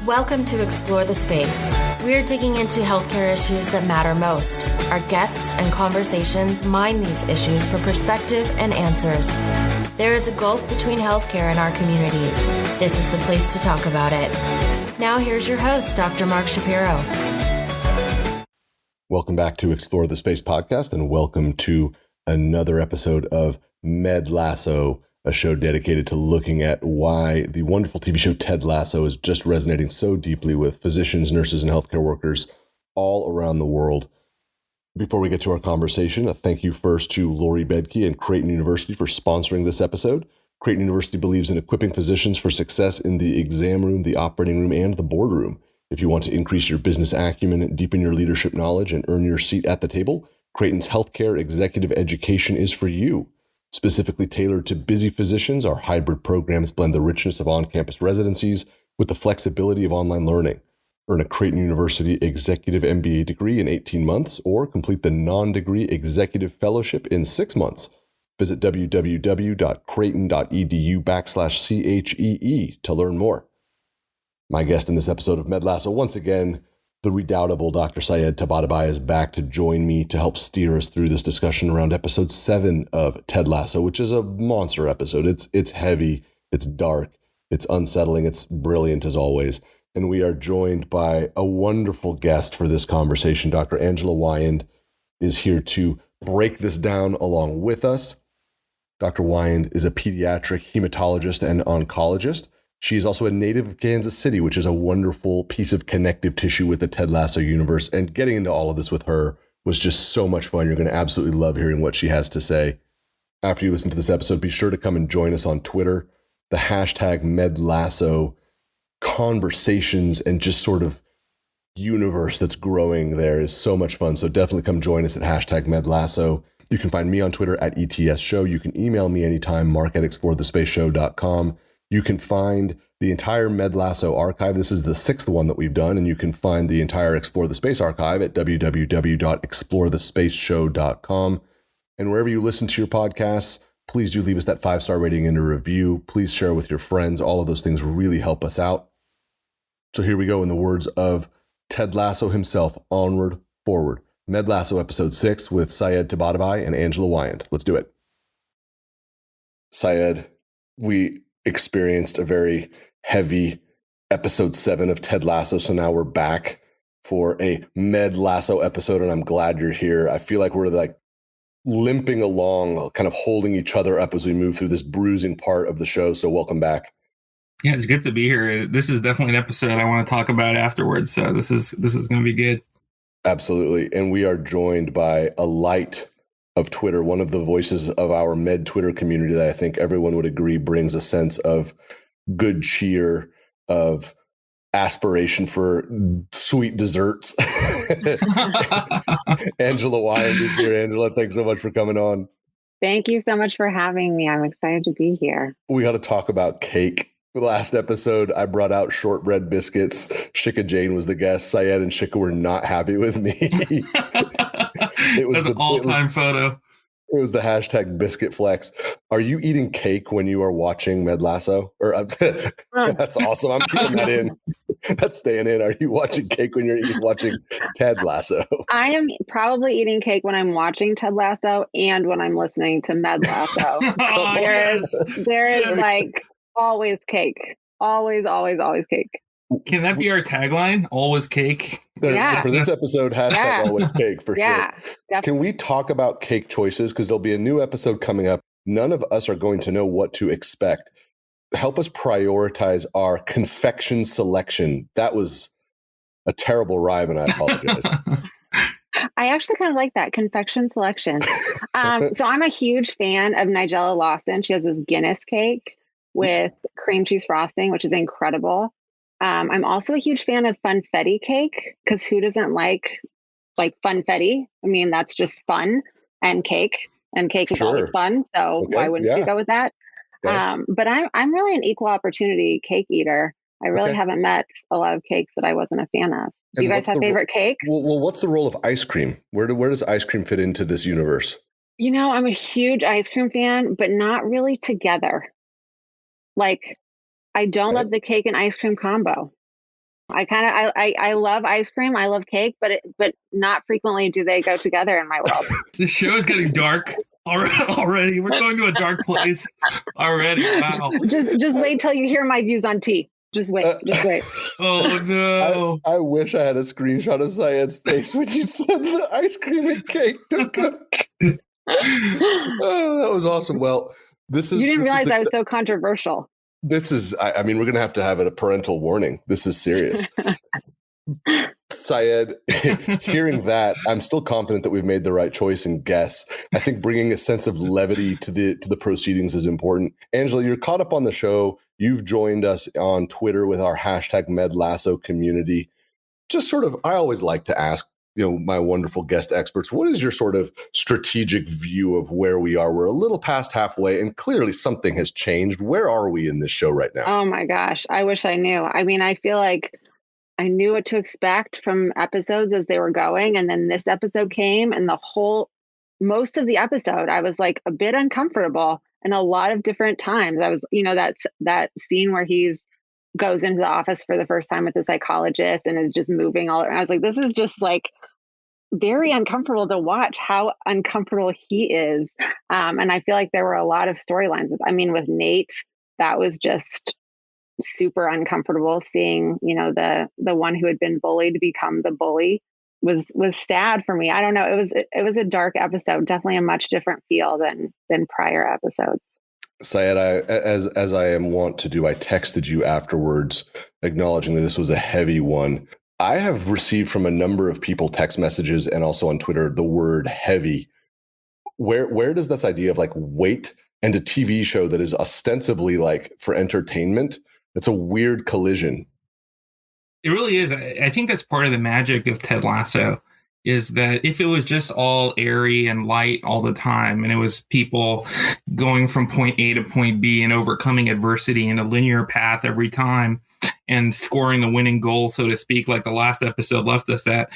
Welcome to Explore the Space. We're digging into healthcare issues that matter most. Our guests and conversations mine these issues for perspective and answers. There is a gulf between healthcare and our communities. This is the place to talk about it. Now here's your host, Dr. Mark Shapiro. Welcome back to Explore the Space podcast, and welcome to another episode of Med Lasso, a show dedicated to looking at why the wonderful TV show Ted Lasso is just resonating so deeply with physicians, nurses, and healthcare workers all around the world. Before we get to our conversation, a thank you first to Lori Bedke and Creighton University for sponsoring this episode. Creighton University believes in equipping physicians for success in the exam room, the operating room, and the boardroom. If you want to increase your business acumen, deepen your leadership knowledge, and earn your seat at the table, Creighton's healthcare executive education is for you. Specifically tailored to busy physicians, our hybrid programs blend the richness of on-campus residencies with the flexibility of online learning. Earn a Creighton University Executive MBA degree in 18 months or complete the non-degree Executive Fellowship in 6 months. Visit www.creighton.edu/CHEE to learn more. My guest in this episode of Med Lasso, once again, the redoubtable Dr. Syed Tabatabai, is back to join me to help steer us through this discussion around episode 7 of Ted Lasso, which is a monster episode. It's heavy, it's dark, it's unsettling, it's brilliant as always. And we are joined by a wonderful guest for this conversation. Dr. Angela Wyand is here to break this down along with us. Dr. Wyand is a pediatric hematologist and oncologist. She is also a native of Kansas City, which is a wonderful piece of connective tissue with the Ted Lasso universe. And getting into all of this with her was just so much fun. You're going to absolutely love hearing what she has to say. After you listen to this episode, be sure to come and join us on Twitter. The hashtag MedLasso conversations and just sort of universe that's growing there is so much fun. So definitely come join us at hashtag MedLasso. You can find me on Twitter at ETS Show. You can email me anytime, mark@explorethespaceshow.com. You can find the entire Med Lasso archive. This is the 6th one that we've done, and you can find the entire Explore the Space archive at www.explorethespaceshow.com. And wherever you listen to your podcasts, please do leave us that 5-star rating and a review. Please share with your friends. All of those things really help us out. So here we go. In the words of Ted Lasso himself, onward, forward. Med Lasso episode 6 with Syed Tabatabai and Angela Wyand. Let's do it. Syed, we experienced a very heavy episode 7 of Ted Lasso. So now we're back for a Med Lasso episode, and I'm glad you're here. I feel like we're like limping along, kind of holding each other up as we move through this bruising part of the show. So welcome back. Yeah, it's good to be here. This is definitely an episode I want to talk about afterwards. So this is going to be good. Absolutely. And we are joined by a light of Twitter, one of the voices of our Med Twitter community that I think everyone would agree brings a sense of good cheer, of aspiration for sweet desserts. Angela Wyand is here. Angela, thanks so much for coming on. Thank you so much for having me. I'm excited to be here. We got to talk about cake. The last episode, I brought out shortbread biscuits. Shika Jane was the guest. Syed and Shika were not happy with me. It was an all-time photo. It was the hashtag biscuit flex. Are you eating cake when you are watching Med Lasso? Or that's awesome. I'm keeping that in. That's staying in. Are you watching cake when you're watching Ted Lasso? I am probably eating cake when I'm watching Ted Lasso and when I'm listening to Med Lasso. There is like always cake. Always, always, always cake. Can that be our tagline? Always cake? Yeah. For this episode, hashtag always cake for sure. Definitely. Can we talk about cake choices? Because there'll be a new episode coming up. None of us are going to know what to expect. Help us prioritize our confection selection. That was a terrible rhyme, and I apologize. I actually kind of like that confection selection. So I'm a huge fan of Nigella Lawson. She has this Guinness cake with cream cheese frosting, which is incredible. I'm also a huge fan of funfetti cake, because who doesn't like funfetti? I mean, that's just fun, and cake is always fun. So why wouldn't you go with that? Yeah. But I'm really an equal opportunity cake eater. I really haven't met a lot of cakes that I wasn't a fan of. Do you guys have favorite cakes? Well, what's the role of ice cream? Where does ice cream fit into this universe? You know, I'm a huge ice cream fan, but not really together. Like, I don't love the cake and ice cream combo. I love ice cream. I love cake, but not frequently do they go together in my world. The show is getting dark already. We're going to a dark place already. Wow. Just wait till you hear my views on tea. Just wait. Oh no! I wish I had a screenshot of Syed's face when you said the ice cream and cake to cook. Oh, that was awesome. Well, you didn't realize I was so controversial. This is, I mean, we're going to have a parental warning. This is serious. Syed, hearing that, I'm still confident that we've made the right choice in guess. I think bringing a sense of levity to the proceedings is important. Angela, you're caught up on the show. You've joined us on Twitter with our hashtag MedLasso community. Just sort of, I always like to ask, my wonderful guest experts, what is your sort of strategic view of where we are? We're a little past halfway and clearly something has changed. Where are we in this show right now? Oh my gosh. I wish I knew. I mean, I feel like I knew what to expect from episodes as they were going. And then this episode came and most of the episode, I was like a bit uncomfortable and a lot of different times. I was, that scene where goes into the office for the first time with the psychologist and is just moving all around. I was like, this is just like very uncomfortable to watch how uncomfortable he is. And I feel like there were a lot of storylines with Nate, that was just super uncomfortable seeing, the one who had been bullied become the bully was sad for me. I don't know. It was a dark episode, definitely a much different feel than prior episodes. Syed, as I am wont to do, I texted you afterwards acknowledging that this was a heavy one. I have received from a number of people text messages and also on Twitter the word heavy. Where does this idea of like weight and a TV show that is ostensibly like for entertainment, it's a weird collision. It really is. I think that's part of the magic of Ted Lasso, is that if it was just all airy and light all the time, and it was people going from point A to point B and overcoming adversity in a linear path every time and scoring the winning goal, so to speak, like the last episode left us at,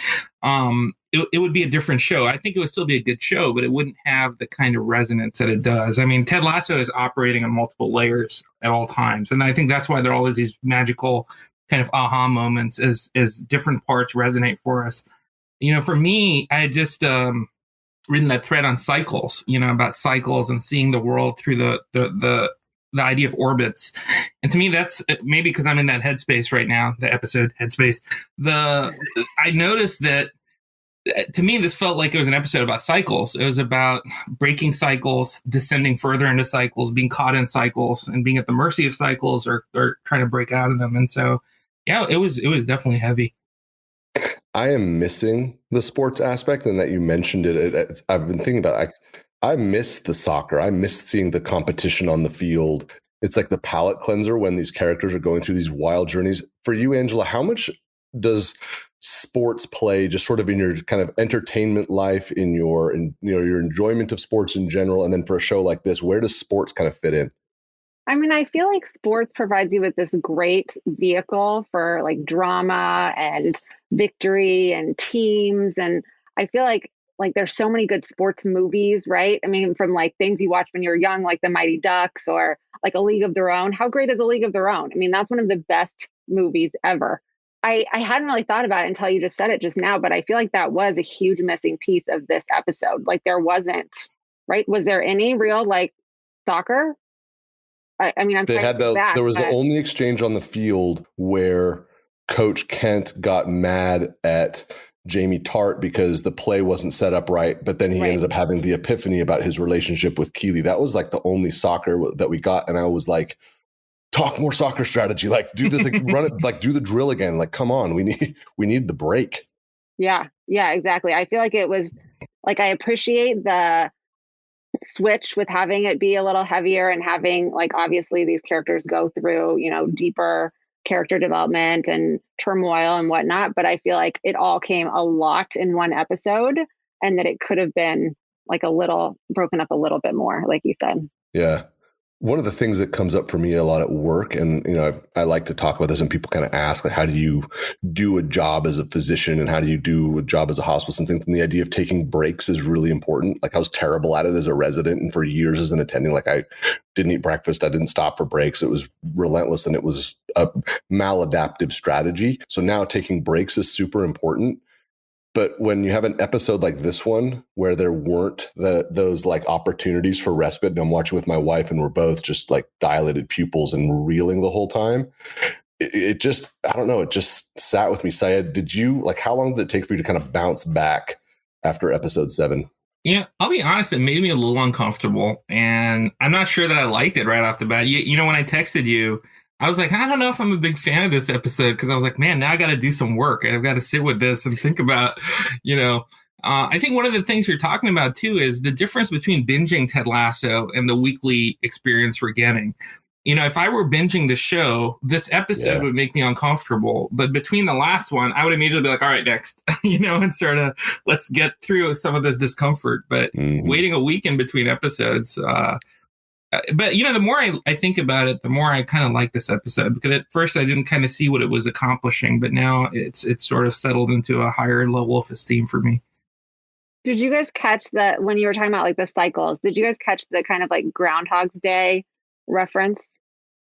it would be a different show. I think it would still be a good show, but it wouldn't have the kind of resonance that it does. I mean, Ted Lasso is operating on multiple layers at all times. And I think that's why there are always these magical kind of aha moments as different parts resonate for us. For me, I had just written that thread on cycles, about cycles and seeing the world through the idea of orbits. And to me, that's maybe because I'm in that headspace right now, the episode headspace. I noticed that to me, this felt like it was an episode about cycles. It was about breaking cycles, descending further into cycles, being caught in cycles, and being at the mercy of cycles or trying to break out of them. And so, yeah, it was definitely heavy. I am missing the sports aspect, and that you mentioned it. I've been thinking about it. I miss the soccer. I miss seeing the competition on the field. It's like the palate cleanser when these characters are going through these wild journeys. For you, Angela, how much does sports play just sort of in your kind of entertainment life, in your enjoyment of sports in general? And then for a show like this, where does sports kind of fit in? I mean, I feel like sports provides you with this great vehicle for like drama and victory and teams. And I feel like there's so many good sports movies, right? I mean, from like things you watch when you're young, like The Mighty Ducks or like A League of Their Own. How great is A League of Their Own? I mean, that's one of the best movies ever. I hadn't really thought about it until you just said it just now, but I feel like that was a huge missing piece of this episode. Like there wasn't, right? Was there any real like soccer? I mean, there was the only exchange on the field where Coach Kent got mad at Jamie Tart because the play wasn't set up right, but then he ended up having the epiphany about his relationship with Keeley. That was like the only soccer that we got. And I was like, talk more soccer strategy, like do this, like run it, like do the drill again. Like, come on, we need the break. Yeah, exactly. I feel like it was like, I appreciate the switch with having it be a little heavier and having like, obviously these characters go through, deeper character development and turmoil and whatnot. But I feel like it all came a lot in one episode and that it could have been like a little broken up a little bit more, like you said. Yeah. One of the things that comes up for me a lot at work, and I like to talk about this, and people kind of ask, like, how do you do a job as a physician, and how do you do a job as a hospitalist and things? And the idea of taking breaks is really important. Like, I was terrible at it as a resident, and for years as an attending, like, I didn't eat breakfast, I didn't stop for breaks. It was relentless, and it was a maladaptive strategy. So now taking breaks is super important. But when you have an episode like this one, where there weren't those like opportunities for respite, and I'm watching with my wife and we're both just like dilated pupils and reeling the whole time, it just, I don't know, it just sat with me. Syed, did you, like, how long did it take for you to kind of bounce back after episode 7? Yeah, I'll be honest, it made me a little uncomfortable, and I'm not sure that I liked it right off the bat. You know, when I texted you, I was like, I don't know if I'm a big fan of this episode, because I was like, man, now I got to do some work. I've got to sit with this and think about, I think one of the things you're talking about, too, is the difference between binging Ted Lasso and the weekly experience we're getting. If I were binging the show, this episode would make me uncomfortable. But between the last one, I would immediately be like, all right, next, and sort of let's get through some of this discomfort. But waiting a week in between episodes, but the more I think about it, the more I kind of like this episode, because at first I didn't kind of see what it was accomplishing, but now it's sort of settled into a higher level of esteem for me. Did you guys catch that when you were talking about like the cycles? Did you guys catch the kind of like Groundhog's Day reference?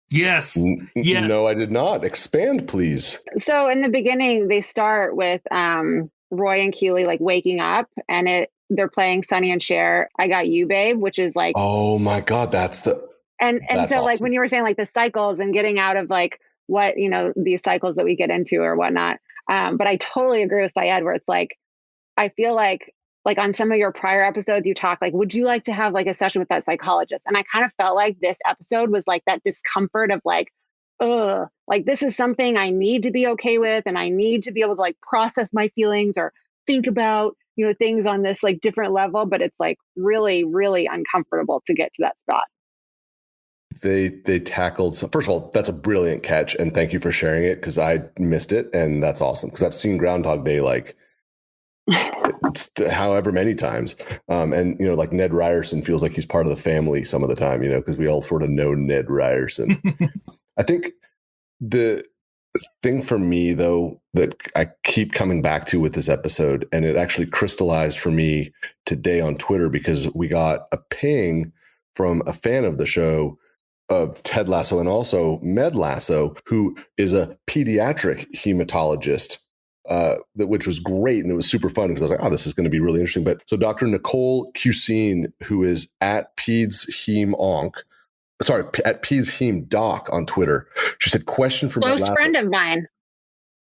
Yes. Yes. No, I did not. Expand, please. So in the beginning, they start with Roy and Keeley like waking up, and they're playing Sonny and Cher, I Got You, Babe, which is like, oh my God, that's so awesome. Like when you were saying like the cycles and getting out of like what, these cycles that we get into or whatnot. But I totally agree with Syed, where it's like, I feel like on some of your prior episodes, you talk like, would you like to have like a session with that psychologist? And I kind of felt like this episode was like that discomfort of like, ugh, like this is something I need to be okay with. And I need to be able to like process my feelings or think about, things on this like different level, but it's like really, really uncomfortable to get to that spot. They tackled first of all, that's a brilliant catch, and thank you for sharing it, because I missed it, and that's awesome, because I've seen Groundhog Day like however many times, and like Ned Ryerson feels like he's part of the family some of the time, because we all sort of know Ned Ryerson. I think the thing for me, though, that I keep coming back to with this episode, and it actually crystallized for me today on Twitter, because we got a ping from a fan of the show, of Ted Lasso, and also Med Lasso, who is a pediatric hematologist, which was great, and it was super fun, because I was like, oh, this is going to be really interesting. But so Dr. Nicole Cusine, who is at Peds Heme Onc, at Peds Heme Doc on Twitter, she said, question for close friend of mine.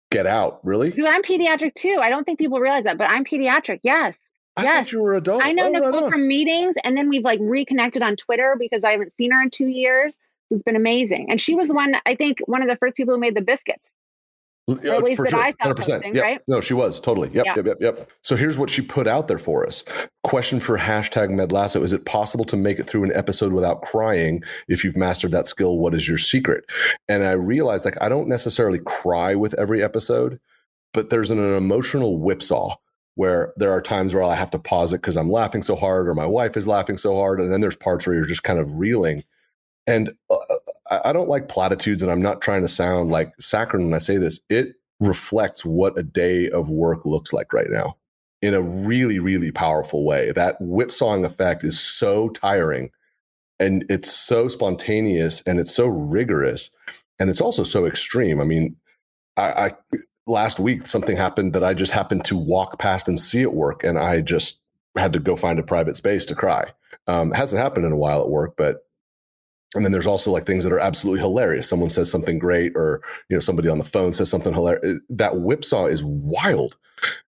Get out, really? Because I'm pediatric too. I don't think people realize that, but I'm pediatric. Yes. I thought you were adult. I know Nicole from meetings, and then we've like reconnected on Twitter because I haven't seen her in 2 years. It's been amazing. And she was one of the first people who made the biscuits. Or at least that I saw posting, yep. right? No, she was totally. Yep. So here's what she put out there for us. Question for #MedLasso. Is it possible to make it through an episode without crying? If you've mastered that skill, what is your secret? And I realized, like, I don't necessarily cry with every episode, but there's an emotional whipsaw where there are times where I have to pause it because I'm laughing so hard, or my wife is laughing so hard. And then there's parts where you're just kind of reeling. And I don't like platitudes, and I'm not trying to sound like saccharine when I say this. It reflects what a day of work looks like right now in a really, really powerful way. That whipsawing effect is so tiring, and it's so spontaneous, and it's so rigorous, and it's also so extreme. I mean, I last week, something happened that I just happened to walk past and see at work, and I just had to go find a private space to cry. It hasn't happened in a while at work, but and then there's also like things that are absolutely hilarious. Someone says something great, or somebody on the phone says something hilarious. That whipsaw is wild.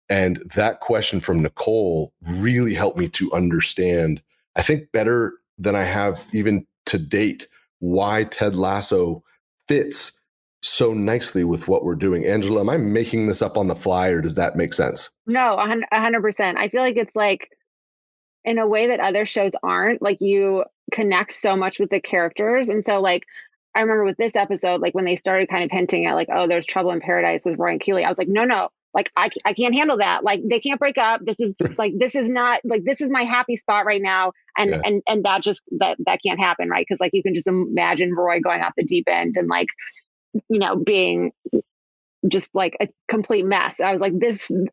And that question from Nicole really helped me to understand, I think better than I have even to date, why Ted Lasso fits so nicely with what we're doing. Angela, am I making this up on the fly, or does that make sense? No, 100%. I feel like it's like in a way that other shows aren't, like you connect so much with the characters. And so like, I remember with this episode, like when they started kind of hinting at like, oh, there's trouble in paradise with Roy and Keeley, I was like, no, like, I can't handle that. Like, they can't break up. This is like, this is not like, this is my happy spot right now. And, and that just, that can't happen. Right. Cause like, you can just imagine Roy going off the deep end and like, you know, being just like a complete mess. I was like,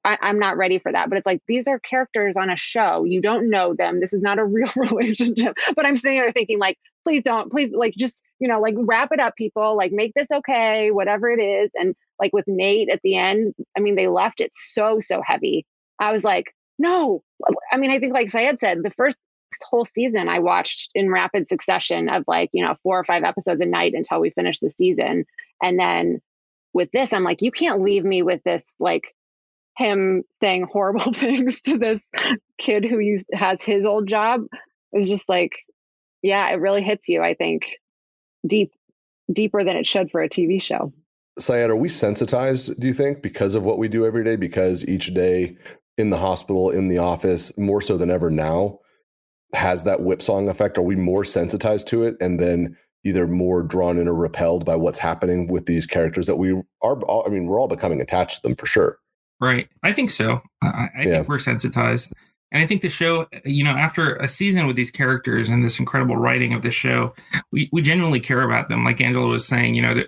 I'm not ready for that. But it's like, these are characters on a show. You don't know them. This is not a real relationship. But I'm sitting there thinking like, please, like, just, you know, like, wrap it up, people, like, make this okay, whatever it is. And like with Nate at the end, I mean, they left it so heavy. I was like, no. I mean, I think like Syed said, the first whole season I watched in rapid succession of like, you know, 4 or 5 episodes a night until we finished the season. And then with this, I'm like, you can't leave me with this, like, him saying horrible things to this kid who has his old job. It was just like, yeah, it really hits you, I think, deeper than it should for a TV show. Syed, are we sensitized, do you think, because of what we do every day? Because each day in the hospital, in the office, more so than ever now, has that whipsawing effect? Are we more sensitized to it and then either more drawn in or repelled by what's happening with these characters that we are? I mean, we're all becoming attached to them for sure. Right. I think so. I think we're sensitized. And I think the show, you know, after a season with these characters and this incredible writing of the show, we genuinely care about them. Like Angela was saying, you know,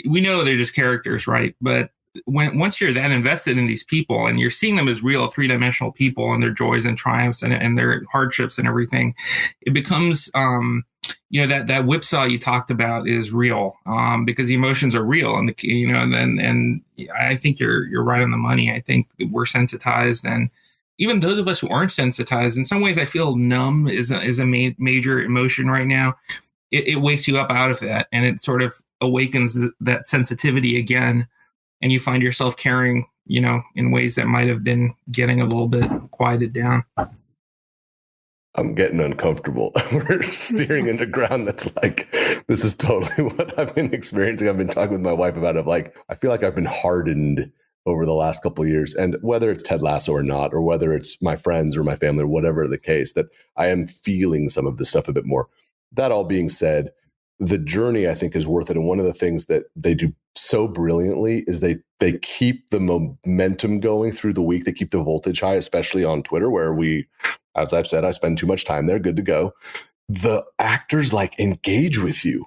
we know they're just characters, right? But once you're that invested in these people and you're seeing them as real 3-dimensional people and their joys and triumphs and their hardships and everything, it becomes, you know, that whipsaw you talked about is real, because the emotions are real. And, and I think you're right on the money. I think we're sensitized, and even those of us who aren't sensitized, in some ways, I feel numb is a major emotion right now. It wakes you up out of that, and it sort of awakens that sensitivity again. And you find yourself caring, you know, in ways that might have been getting a little bit quieted down. I'm getting uncomfortable. We're steering into ground that's like, this is totally what I've been experiencing. I've been talking with my wife about it. Like, I feel like I've been hardened over the last couple of years. And whether it's Ted Lasso or not, or whether it's my friends or my family or whatever the case, that I am feeling some of this stuff a bit more. That all being said, the journey, I think, is worth it. And one of the things that they do so brilliantly is they keep the momentum going through the week. They keep the voltage high, especially on Twitter, where we, as I've said, I spend too much time there. Good to go. The actors like engage with you,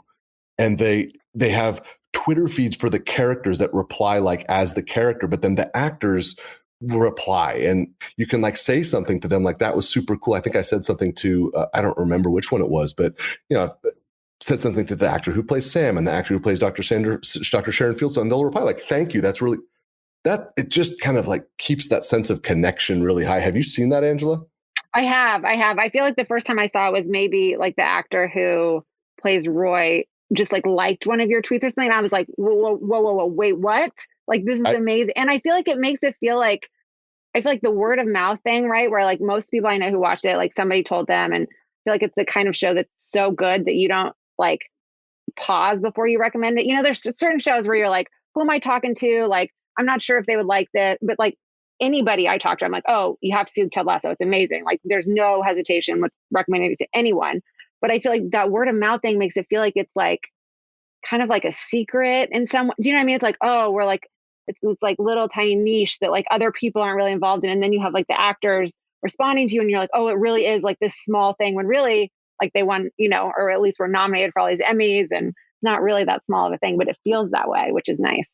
and they have Twitter feeds for the characters that reply like as the character, but then the actors reply, and you can like say something to them like, that was super cool. I think I said something to I don't remember which one it was, but you know, said something to the actor who plays Sam and the actor who plays Dr. Sharon Fieldstone, and they'll reply like, thank you. That's really, that it just kind of like keeps that sense of connection really high. Have you seen that, Angela? I have. I feel like the first time I saw it was maybe like the actor who plays Roy just like liked one of your tweets or something. And I was like, whoa, wait, what? Like, this is amazing. And I feel like it makes it feel like, I feel like the word of mouth thing, right? Where like most people I know who watched it, like somebody told them, and I feel like it's the kind of show that's so good that you don't like pause before you recommend it. You know, there's certain shows where you're like, who am I talking to? Like, I'm not sure if they would like that, but like anybody I talk to, I'm like, oh, you have to see Ted Lasso. It's amazing. Like, there's no hesitation with recommending it to anyone. But I feel like that word of mouth thing makes it feel like it's like kind of like a secret in some, do you know what I mean? It's like, oh, we're like, it's this like little tiny niche that like other people aren't really involved in. And then you have like the actors responding to you and you're like, oh, it really is like this small thing, when really like they won, you know, or at least were nominated for all these Emmys, and it's not really that small of a thing, but it feels that way, which is nice.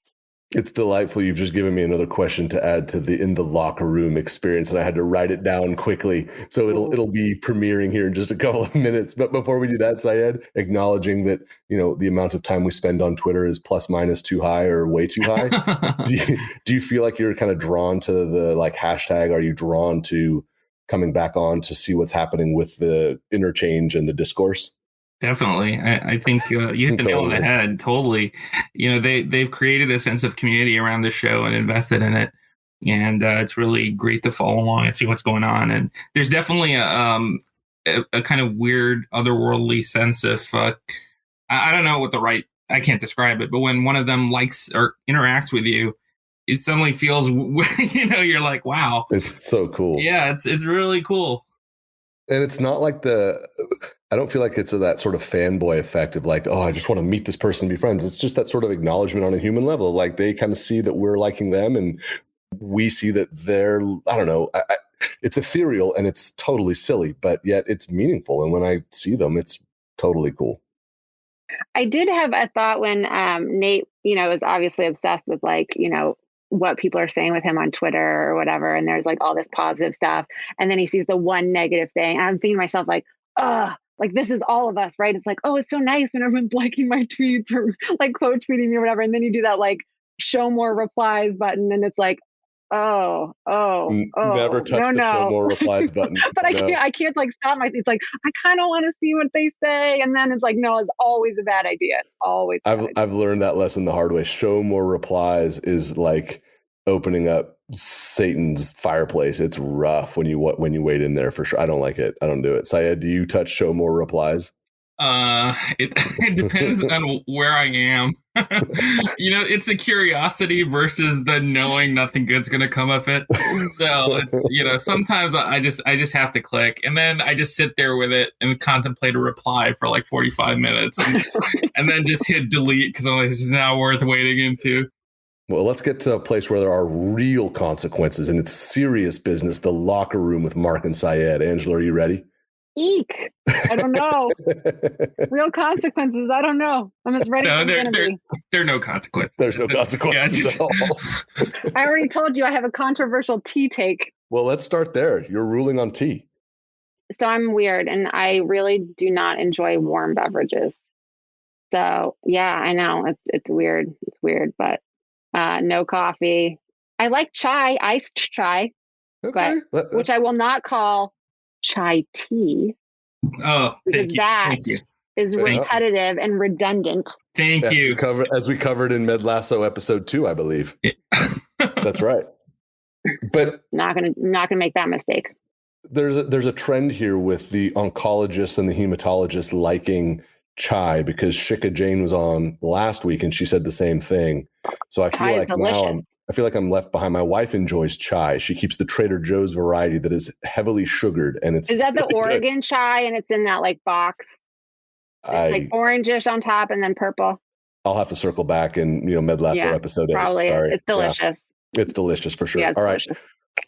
It's delightful. You've just given me another question to add to the in the locker room experience, and I had to write it down quickly. So it'll be premiering here in just a couple of minutes. But before we do that, Syed, acknowledging that, you know, the amount of time we spend on Twitter is plus minus too high or way too high. do you feel like you're kind of drawn to the like hashtag? Are you drawn to coming back on to see what's happening with the interchange and the discourse? Definitely. I think you hit the nail on the head. Totally. You know, they've created a sense of community around the show and invested in it. And it's really great to follow along and see what's going on. And there's definitely a kind of weird, otherworldly sense of, I don't know what I can't describe it, but when one of them likes or interacts with you, it suddenly feels, you know, you're like, wow. It's so cool. Yeah, it's really cool. And it's not like I don't feel like it's that sort of fanboy effect of like, oh, I just want to meet this person and be friends. It's just that sort of acknowledgement on a human level. Like they kind of see that we're liking them and we see that they're, I don't know, it's ethereal and it's totally silly, but yet it's meaningful. And when I see them, it's totally cool. I did have a thought when Nate, is obviously obsessed with what people are saying with him on Twitter or whatever. And there's like all this positive stuff. And then he sees the one negative thing. And I'm thinking to myself, like, like this is all of us, right? It's like, oh, it's so nice when everyone's liking my tweets or like quote tweeting me or whatever. And then you do that like show more replies button. And it's like, oh, never touch the show more replies button. But I can't like stop myself. It's like, I kind of want to see what they say. And then it's like, no, it's always a bad idea. Always. I've learned that lesson the hard way. Show more replies is like opening up Satan's fireplace. It's rough when you wade in there for sure. I don't like it. I don't do it. Syed, do you touch show more replies? It depends on where I am. It's a curiosity versus the knowing nothing good's gonna come of it. So it's, sometimes I just have to click, and then I just sit there with it and contemplate a reply for like 45 minutes, and then just hit delete because I'm like, this is not worth wading into. Well, let's get to a place where there are real consequences and it's serious business. The locker room with Mark and Syed. Angela, are you ready? Eek. I don't know. Real consequences. I don't know. I'm as ready as I'm gonna be. There are no consequences. There's no consequences at all. I already told you I have a controversial tea take. Well, let's start there. You're ruling on tea. So I'm weird and I really do not enjoy warm beverages. So yeah, I know it's weird. It's weird, but no coffee. I like chai, iced chai, okay. but which I will not call chai tea. Oh, because that is repetitive and redundant. Thank you. As we covered in Med Lasso episode 2, I believe. That's right. But not gonna make that mistake. There's a trend here with the oncologists and the hematologists liking chai because Shika Jane was on last week and she said the same thing. So I feel like now I feel like I'm left behind. My wife enjoys chai. She keeps the Trader Joe's variety that is heavily sugared, and it's. Is that the Oregon chai, and it's in that like box? It's like orangish on top and then purple. I'll have to circle back in Med Lasso episode 8. Probably. Sorry. It's delicious. Yeah. It's delicious for sure. Yeah, it's delicious. Right.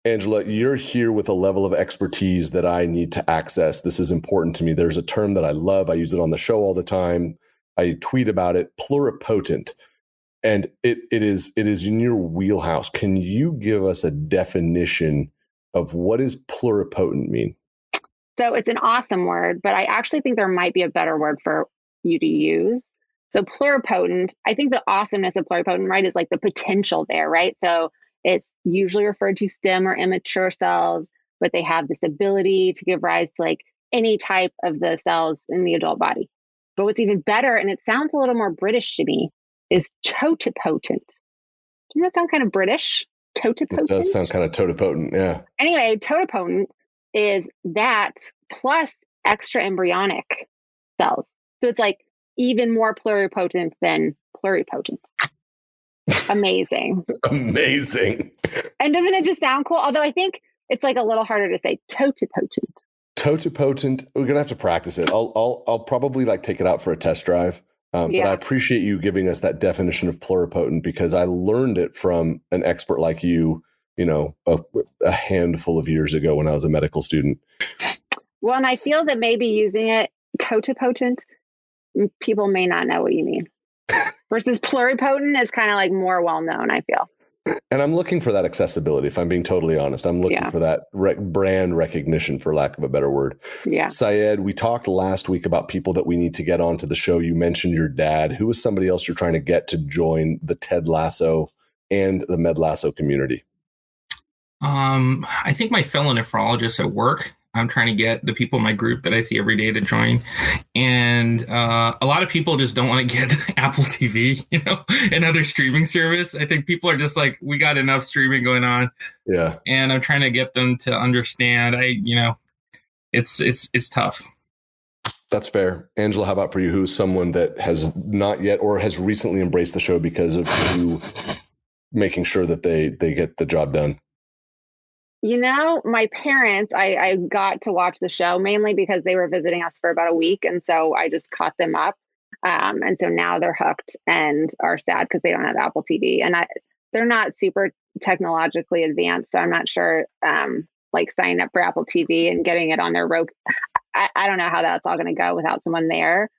Angela, you're here with a level of expertise that I need to access. This is important to me. There's a term that I love. I use it on the show all the time. I tweet about it, pluripotent. And it is in your wheelhouse. Can you give us a definition of what does pluripotent mean? So it's an awesome word, but I actually think there might be a better word for you to use. So pluripotent, I think the awesomeness of pluripotent, right, is like the potential there, right? So it's usually referred to stem or immature cells, but they have this ability to give rise to like any type of the cells in the adult body. But what's even better, and it sounds a little more British to me, is totipotent. Doesn't that sound kind of British? Totipotent? It does sound kind of totipotent, yeah. Anyway, totipotent is that plus extra embryonic cells. So it's like even more pluripotent than pluripotent. Amazing. Amazing. And doesn't it just sound cool? Although I think it's like a little harder to say totipotent. Totipotent. We're gonna have to practice it. I'll probably like take it out for a test drive. But I appreciate you giving us that definition of pluripotent because I learned it from an expert like you, a handful of years ago when I was a medical student. Well, and I feel that maybe using it totipotent, people may not know what you mean. Versus pluripotent is kind of like more well-known, I feel. And I'm looking for that accessibility, if I'm being totally honest. I'm looking for that brand recognition, for lack of a better word. Yeah. Syed, we talked last week about people that we need to get onto the show. You mentioned your dad. Who is somebody else you're trying to get to join the Ted Lasso and the Med Lasso community? I think my fellow nephrologist at work. I'm trying to get the people in my group that I see every day to join. And a lot of people just don't want to get Apple TV, and other streaming service. I think people are just like, we got enough streaming going on. Yeah. And I'm trying to get them to understand, it's tough. That's fair. Angela, how about for you? Who's someone that has not yet or has recently embraced the show because of you making sure that they get the job done? My parents, I got to watch the show mainly because they were visiting us for about a week. And so I just caught them up. And so now they're hooked and are sad because they don't have Apple TV. And they're not super technologically advanced. So I'm not sure, like signing up for Apple TV and getting it on their Roku. I don't know how that's all going to go without someone there.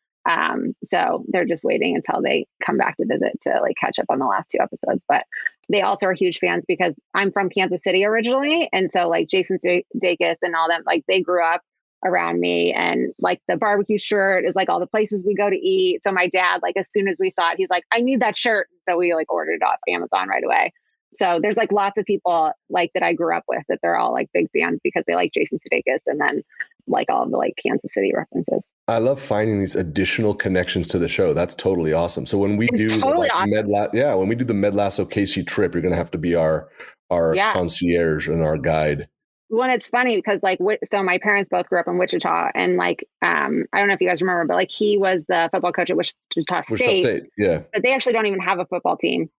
So they're just waiting until they come back to visit to like catch up on the last 2 episodes. But they also are huge fans because I'm from Kansas City originally. And so like Jason Sudeikis and all them, like they grew up around me, and like the barbecue shirt is like all the places we go to eat. So my dad, like as soon as we saw it, he's like, I need that shirt. So we like ordered it off Amazon right away. So there's like lots of people like that I grew up with that they're all like big fans because they like Jason Sudeikis and then like all of the like Kansas City references. I love finding these additional connections to the show. That's totally awesome. So when we do totally awesome. when we do the Med Lasso Casey trip, you're going to have to be our concierge and our guide. Well, it's funny because like, so my parents both grew up in Wichita, and like, I don't know if you guys remember, but like he was the football coach at Wichita State. Yeah. But they actually don't even have a football team,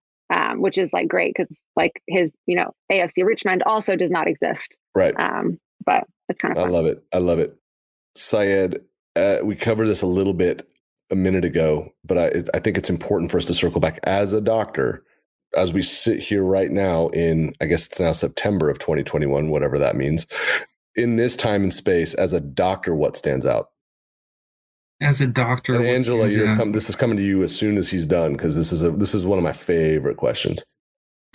which is like great because like his, AFC Richmond also does not exist. Right. But it's kind of fun. I love it. Syed, we covered this a little bit a minute ago, but I think it's important for us to circle back as a doctor. As we sit here right now in, I guess it's now September of 2021, whatever that means, in this time and space, as a doctor, what stands out? As a doctor, and Angela, this is coming to you as soon as he's done, because this is one of my favorite questions.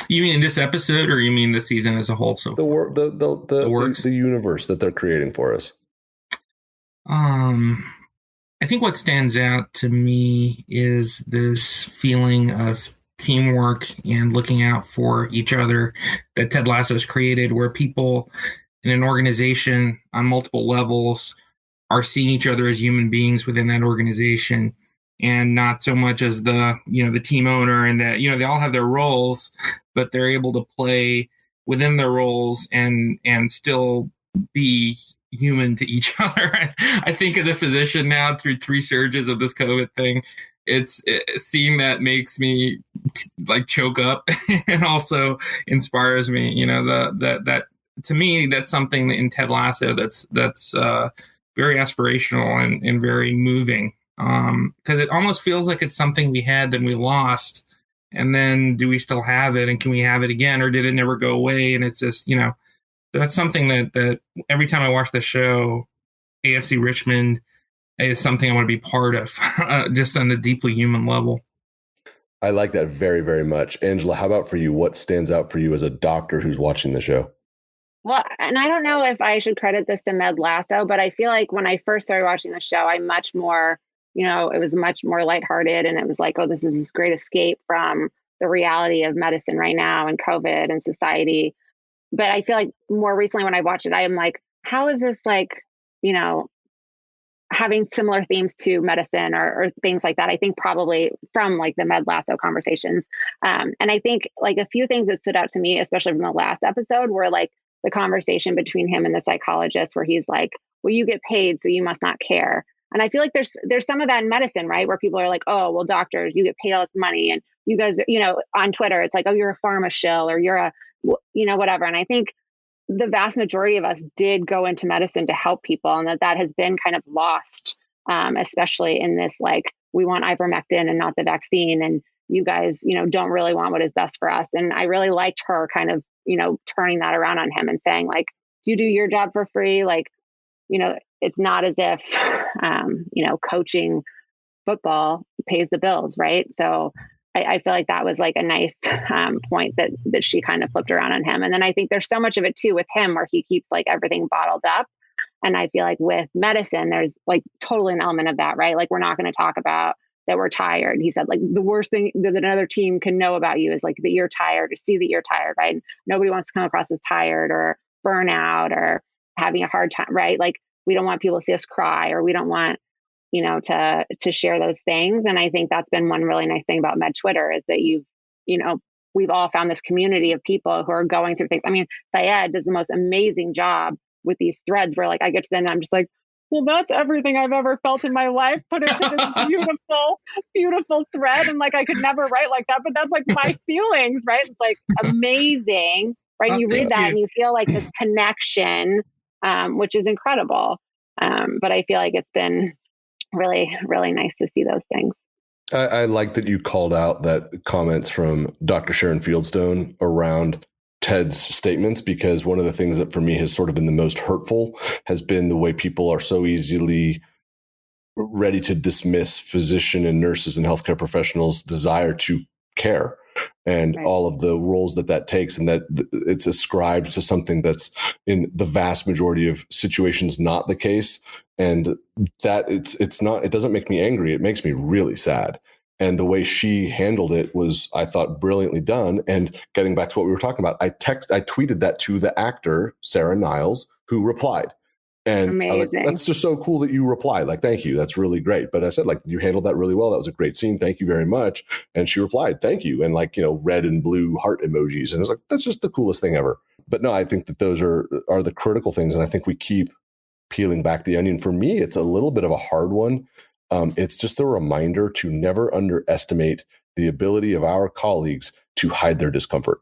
You mean in this episode, or you mean the season as a whole? So the universe that they're creating for us. I think what stands out to me is this feeling of teamwork and looking out for each other that Ted Lasso has created, where people in an organization on multiple levels are seeing each other as human beings within that organization, and not so much as the team owner, and that, they all have their roles, but they're able to play within their roles and still be human to each other. I think as a physician now, through 3 surges of this COVID thing, it's seeing that makes me like choke up and also inspires me. That to me, that's something in Ted Lasso that's very aspirational and very moving. Because it almost feels like it's something we had, then we lost, and then do we still have it, and can we have it again, or did it never go away? And it's just, that's something that every time I watch the show, AFC Richmond is something I want to be part of, just on the deeply human level. I like that very, very much. Angela, how about for you? What stands out for you as a doctor who's watching the show? Well, and I don't know if I should credit this to Med Lasso, but I feel like when I first started watching the show, I'm much more, it was much more lighthearted, and it was like, oh, this is this great escape from the reality of medicine right now and COVID and society. But I feel like more recently when I watch it, I am like, how is this like, having similar themes to medicine or things like that? I think probably from like the Med Lasso conversations. And I think like a few things that stood out to me, especially from the last episode, were like the conversation between him and the psychologist, where he's like, well, you get paid, so you must not care. And I feel like there's some of that in medicine, right? Where people are like, oh, well, doctors, you get paid all this money, and you guys, on Twitter, it's like, oh, you're a pharma shill, or you're a, whatever. And I think the vast majority of us did go into medicine to help people, and that has been kind of lost, especially in this, like, we want ivermectin and not the vaccine, and you guys, don't really want what is best for us. And I really liked her kind of, turning that around on him and saying, like, you do your job for free. Like, it's not as if, coaching football pays the bills, right? So I feel like that was like a nice point that she kind of flipped around on him. And then I think there's so much of it too with him, where he keeps like everything bottled up. And I feel like with medicine, there's like totally an element of that, right? Like, we're not going to talk about that we're tired. He said, like, the worst thing that another team can know about you is like that you're tired, or see that you're tired, right? And nobody wants to come across as tired or burnout or having a hard time, right? Like, we don't want people to see us cry, or we don't want, to share those things. And I think that's been one really nice thing about Med Twitter, is that we've all found this community of people who are going through things. I mean, Syed does the most amazing job with these threads where, like, I get to the end and I'm just like, well, that's everything I've ever felt in my life, put into this beautiful, beautiful thread. And like, I could never write like that, but that's like my feelings, right? It's like amazing, right? You read that and you feel like this connection, which is incredible. But I feel like it's been really, really nice to see those things. I like that you called out that comments from Dr. Sharon Fieldstone around Ted's statements, because one of the things that for me has sort of been the most hurtful has been the way people are so easily ready to dismiss physician and nurses and healthcare professionals' desire to care and all of the roles that takes, and that it's ascribed to something that's in the vast majority of situations not the case. And that it's not, it doesn't make me angry. It makes me really sad. And the way she handled it was, I thought, brilliantly done. And getting back to what we were talking about, I tweeted that to the actor, Sarah Niles, who replied. And I was like, that's just so cool that you replied. Like, thank you. That's really great. But I said, like, you handled that really well. That was a great scene. Thank you very much. And she replied, thank you. And like, red and blue heart emojis. And I was like, that's just the coolest thing ever. But no, I think that those are the critical things. And I think we keep peeling back the onion. For me, it's a little bit of a hard one. It's just a reminder to never underestimate the ability of our colleagues to hide their discomfort.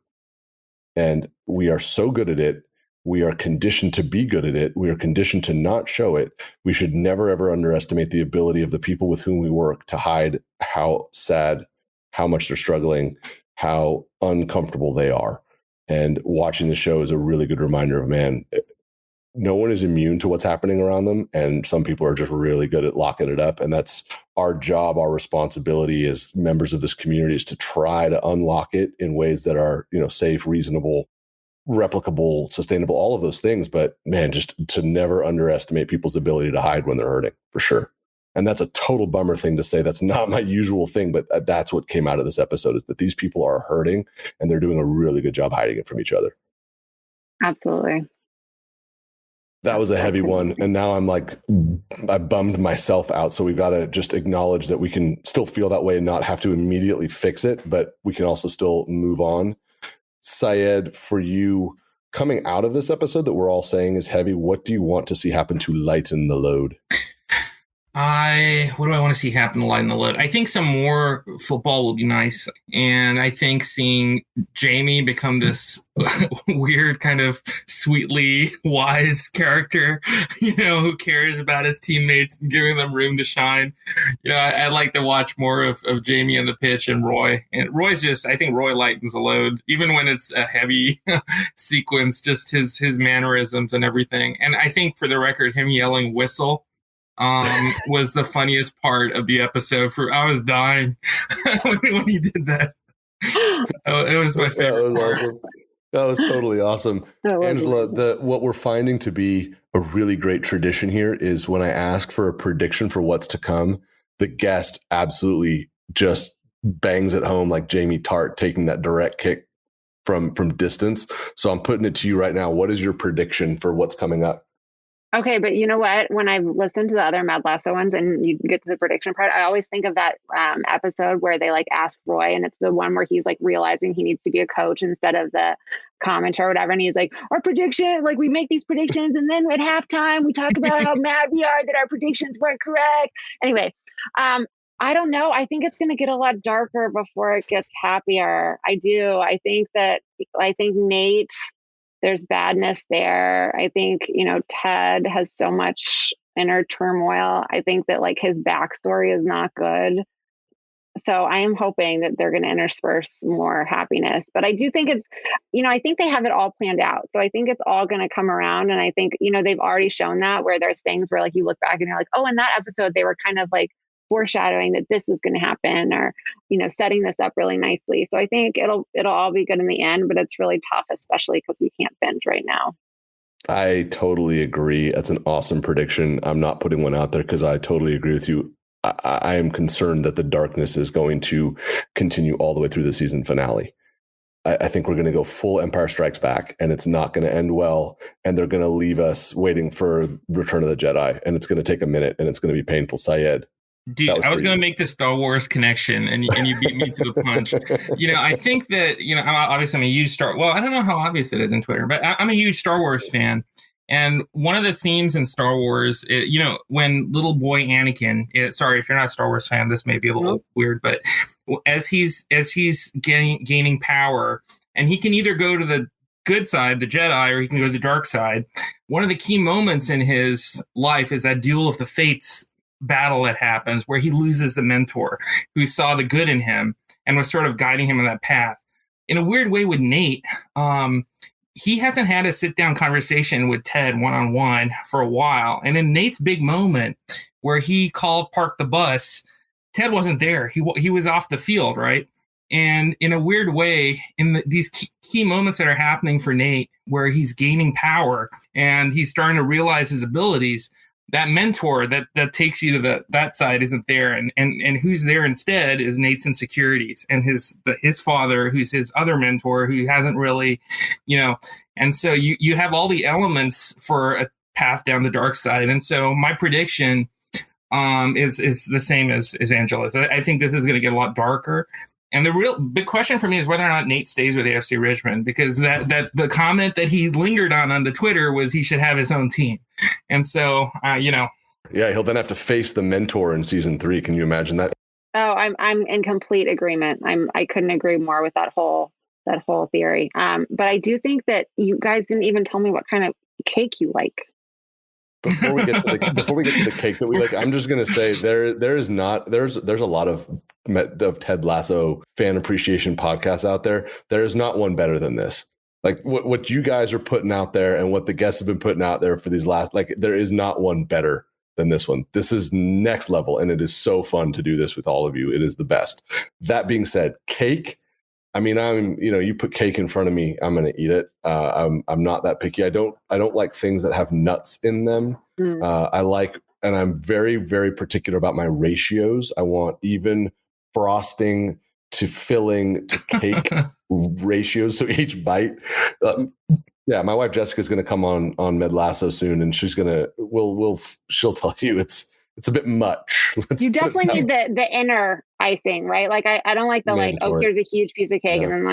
And we are so good at it. We are conditioned to be good at it. We are conditioned to not show it. We should never, ever underestimate the ability of the people with whom we work to hide how sad, how much they're struggling, how uncomfortable they are. And watching the show is a really good reminder of, man, no one is immune to what's happening around them. And some people are just really good at locking it up. And that's our job, our responsibility as members of this community, is to try to unlock it in ways that are, safe, reasonable, replicable, sustainable, all of those things. But man, just to never underestimate people's ability to hide when they're hurting, for sure. And that's a total bummer thing to say. That's not my usual thing, but that's what came out of this episode, is that these people are hurting and they're doing a really good job hiding it from each other. Absolutely. That was a heavy one. And now I'm like, I bummed myself out. So we've got to just acknowledge that we can still feel that way and not have to immediately fix it, but we can also still move on. Syed, for you, coming out of this episode that we're all saying is heavy, what do you want to see happen to lighten the load? What do I want to see happen to lighten the load? I think some more football will be nice. And I think seeing Jamie become this weird kind of sweetly wise character, who cares about his teammates and giving them room to shine. I'd like to watch more of Jamie on the pitch and Roy. And I think Roy lightens the load, even when it's a heavy sequence, just his mannerisms and everything. And I think, for the record, him yelling "whistle" was the funniest part of the episode. I was dying when he did that. It was my favorite part. Awesome. That was totally awesome. Angela, what we're finding to be a really great tradition here is when I ask for a prediction for what's to come, the guest absolutely just bangs it home, like Jamie Tart taking that direct kick from distance. So I'm putting it to you right now. What is your prediction for what's coming up? Okay, but you know what? When I've listened to the other Mad Lasso ones and you get to the prediction part, I always think of that episode where they ask Roy, and it's the one where he's realizing he needs to be a coach instead of the commenter or whatever. And he's like, our prediction, we make these predictions, and then at halftime we talk about how mad we are that our predictions weren't correct. Anyway, I don't know. I think it's going to get a lot darker before it gets happier. I do. I think Nate, there's badness there. I think, Ted has so much inner turmoil. I think that his backstory is not good. So I am hoping that they're going to intersperse more happiness. But I do think I think they have it all planned out. So I think it's all going to come around. And I think, they've already shown that, where there's things where you look back and you're like, oh, in that episode, they were kind of foreshadowing that this was going to happen, or setting this up really nicely. So I think it'll all be good in the end, but it's really tough, especially because we can't binge right now. I totally agree. That's an awesome prediction. I'm not putting one out there because I totally agree with you. I am concerned that the darkness is going to continue all the way through the season finale. I think we're going to go full Empire Strikes Back, and it's not going to end well. And they're going to leave us waiting for Return of the Jedi, and it's going to take a minute, and it's going to be painful. Syed. Dude, I was going to make the Star Wars connection, and you beat me to the punch. I think that, I'm a huge I don't know how obvious it is in Twitter, but I'm a huge Star Wars fan. And one of the themes in Star Wars, when little boy Anakin, sorry, if you're not a Star Wars fan, this may be a little weird, but as he's gaining power, and he can either go to the good side, the Jedi, or he can go to the dark side. One of the key moments in his life is that Duel of the Fates battle that happens, where he loses the mentor who saw the good in him and was sort of guiding him in that path. in a weird way with Nate, he hasn't had a sit-down conversation with Ted one-on-one for a while. And in Nate's big moment where he called Park the bus, Ted wasn't there. He was off the field, right? And in a weird way, in these key moments that are happening for Nate, where he's gaining power and he's starting to realize his abilities, that mentor that takes you to that side isn't there. And who's there instead is Nate's insecurities and his father, who's his other mentor, who hasn't really, and so you have all the elements for a path down the dark side. And so my prediction is the same as Angela's. I think this is going to get a lot darker. And the real big question for me is whether or not Nate stays with AFC Richmond, because that the comment that he lingered on the Twitter was he should have his own team. And so, Yeah, he'll then have to face the mentor in season 3. Can you imagine that? Oh, I'm in complete agreement. I couldn't agree more with that whole theory. But I do think that you guys didn't even tell me what kind of cake you like. Before we get to the cake that we like, I'm just going to say there's a lot of Ted Lasso fan appreciation podcasts out there. There is not one better than this. Like what you guys are putting out there and what the guests have been putting out there for these there is not one better than this one. This is next level, and it is so fun to do this with all of you. It is the best. That being said, cake. I mean, you put cake in front of me, I'm going to eat it. I'm not that picky. I don't like things that have nuts in them. And I'm very, very particular about my ratios. I want even frosting to filling to cake ratios. So each bite, yeah, my wife Jessica's going to come on Med Lasso soon, and she's she'll tell you it's a bit much. You definitely need the inner icing, right? Like I don't like the mandatory. Here's a huge piece of cake, and then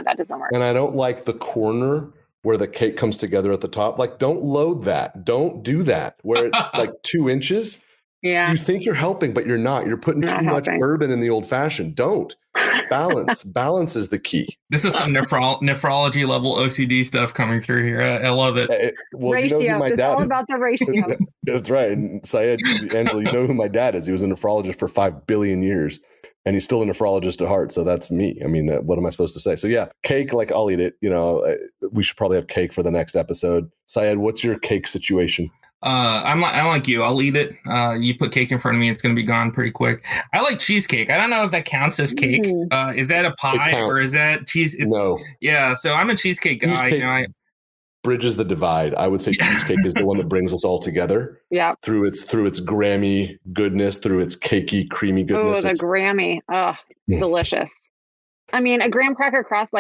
that doesn't work. And I don't like the corner where the cake comes together at the top. Like, don't load that. Don't do that. Where it's like 2 inches. Yeah. You think you're helping, but you're not. You're putting too much bourbon in the old fashioned. Don't. Balance is the key. This is some nephrology level OCD stuff coming through here. I love it. Ratio. You know it's all about the ratio. That's right. And Syed, Angela, you know who my dad is. He was a nephrologist for 5 billion years. And he's still a nephrologist at heart. So that's me. I mean, what am I supposed to say? So yeah, cake, I'll eat it. We should probably have cake for the next episode. Syed, what's your cake situation? I'm like you. I'll eat it. You put cake in front of me, it's going to be gone pretty quick. I like cheesecake. I don't know if that counts as cake. Is that a pie or is that cheese? No. Yeah. So I'm a cheesecake guy. Cheesecake bridges the divide. I would say cheesecake is the one that brings us all together. Yeah. Through its Grammy goodness, through its cakey, creamy goodness. Oh, the Grammy. Oh, delicious. I mean, a graham cracker crust,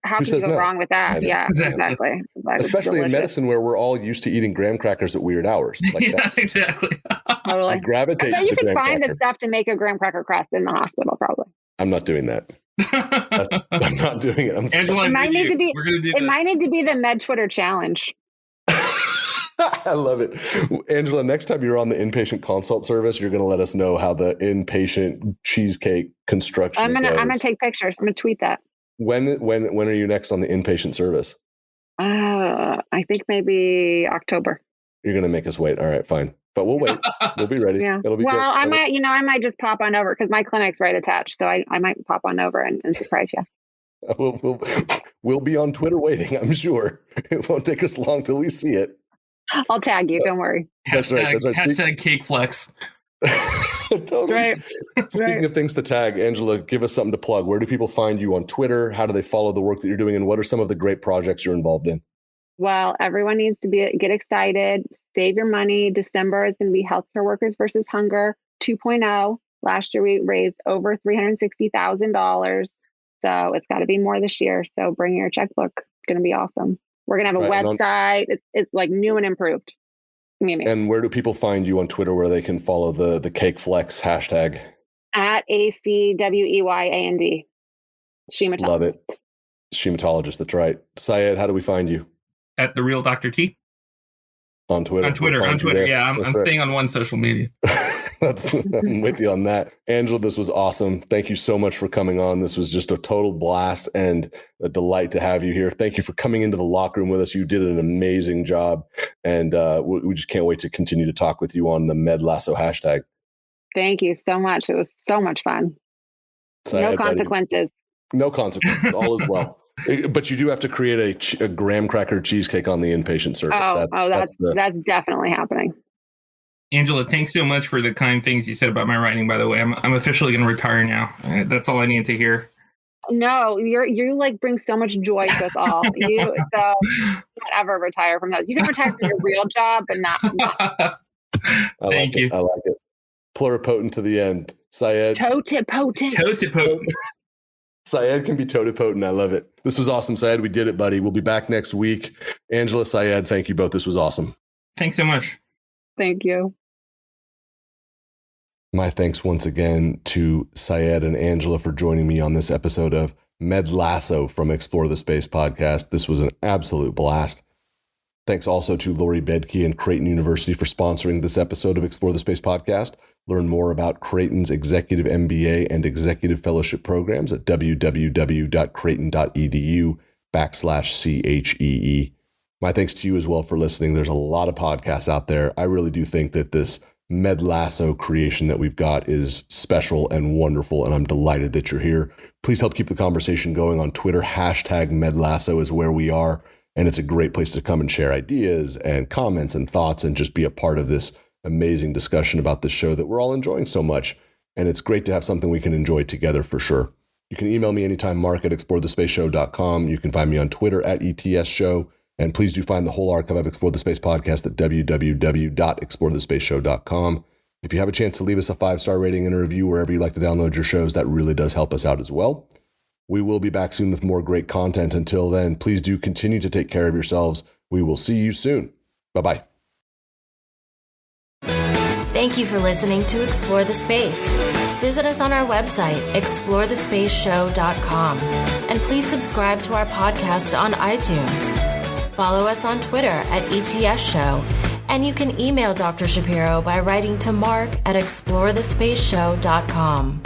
how can you go wrong with that? Yeah, exactly. Especially in medicine where we're all used to eating graham crackers at weird hours. Exactly. Totally. Gravitate. You can find the stuff to make a graham cracker crust in the hospital, probably. I'm not doing that. I'm not doing it. Angela, it might need to be the Med Twitter challenge. I love it. Angela, next time you're on the inpatient consult service, you're going to let us know how the inpatient cheesecake construction I'm going to take pictures. I'm going to tweet that. When are you next on the inpatient service? I think maybe October. You're going to make us wait. All right, fine. But we'll wait. We'll be ready. Yeah. It'll be well, good. I might just pop on over because my clinic's right attached. So I might pop on over and surprise you. We'll be on Twitter waiting, I'm sure. It won't take us long till we see it. I'll tag you. Don't worry. That's right. Hashtag cake flex. Totally. Right. Speaking of things to tag, Angela, give us something to plug. Where do people find you on Twitter? How do they follow the work that you're doing? And what are some of the great projects you're involved in? Well, everyone needs to get excited. Save your money. December is going to be Healthcare Workers versus Hunger 2.0. Last year, we raised over $360,000. So it's got to be more this year. So bring your checkbook. It's going to be awesome. We're going to have a website. It's new and improved. And where do people find you on Twitter where they can follow the Cake Flex hashtag? At ACWEYAND. Shematologist. Love it. Shematologist. That's right. Syed, how do we find you? At The Real Dr. T. On Twitter. On Twitter. Yeah, I'm staying on one social media. I'm with you on that. Angela, this was awesome. Thank you so much for coming on. This was just a total blast and a delight to have you here. Thank you for coming into the locker room with us. You did an amazing job. And we just can't wait to continue to talk with you on the Med Lasso hashtag. Thank you so much. It was so much fun. No consequences. No consequences. All is well. But you do have to create a graham cracker cheesecake on the inpatient service. That's definitely happening. Angela, thanks so much for the kind things you said about my writing, by the way. I'm officially going to retire now. That's all I need to hear. No, you like bring so much joy to us all. You don't ever retire from those. You can retire from your real job, but not. Thank you. I like it. Pluripotent to the end. Syed. Totipotent. Syed can be totipotent. I love it. This was awesome, Syed. We did it, buddy. We'll be back next week. Angela, Syed, thank you both. This was awesome. Thanks so much. Thank you. My thanks once again to Syed and Angela for joining me on this episode of Med Lasso from Explore the Space podcast. This was an absolute blast. Thanks also to Lori Bedke and Creighton University for sponsoring this episode of Explore the Space podcast. Learn more about Creighton's Executive MBA and Executive Fellowship programs at www.creighton.edu/CHEE. My thanks to you as well for listening. There's a lot of podcasts out there. I really do think that this Med Lasso creation that we've got is special and wonderful, and I'm delighted that you're here. Please help keep the conversation going on Twitter. #MedLasso is where we are, and it's a great place to come and share ideas and comments and thoughts and just be a part of this amazing discussion about this show that we're all enjoying so much. And it's great to have something we can enjoy together for sure. You can email me anytime, mark@explorethespaceshow.com. You can find me on Twitter @ETSShow. And please do find the whole archive of Explore the Space podcast at www.explorethespaceshow.com. If you have a chance to leave us a 5-star rating and a review wherever you like to download your shows, that really does help us out as well. We will be back soon with more great content. Until then, please do continue to take care of yourselves. We will see you soon. Bye-bye. Thank you for listening to Explore the Space. Visit us on our website, explorethespaceshow.com. And please subscribe to our podcast on iTunes. Follow us on Twitter @ETSShow, and you can email Dr. Shapiro by writing to mark@explorethespaceshow.com.